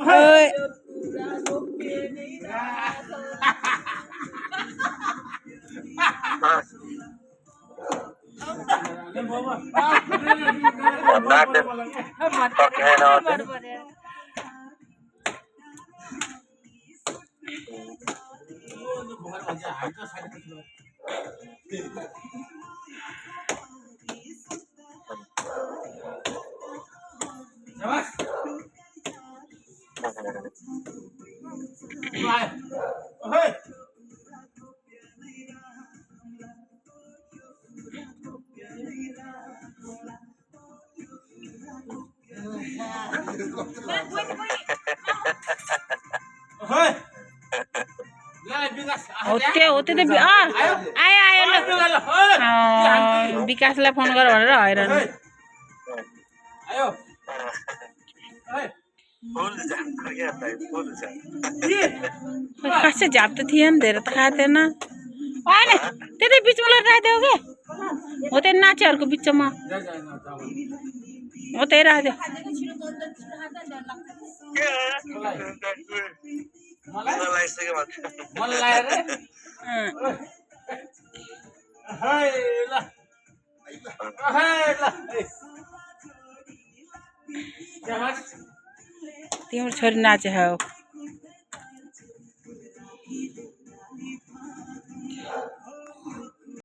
ओए होते होते तो आयो आयो विकासलाई फोन गर भनेर हैरान खासै झाप त थिएन धेरै त खाएको थिएन होइन त्यतै बिचमा राखिदियो के हो त्यो नाचेहरूको बिचमा हो त्यही राखिदियो तिम्रो छोरी नाचे हो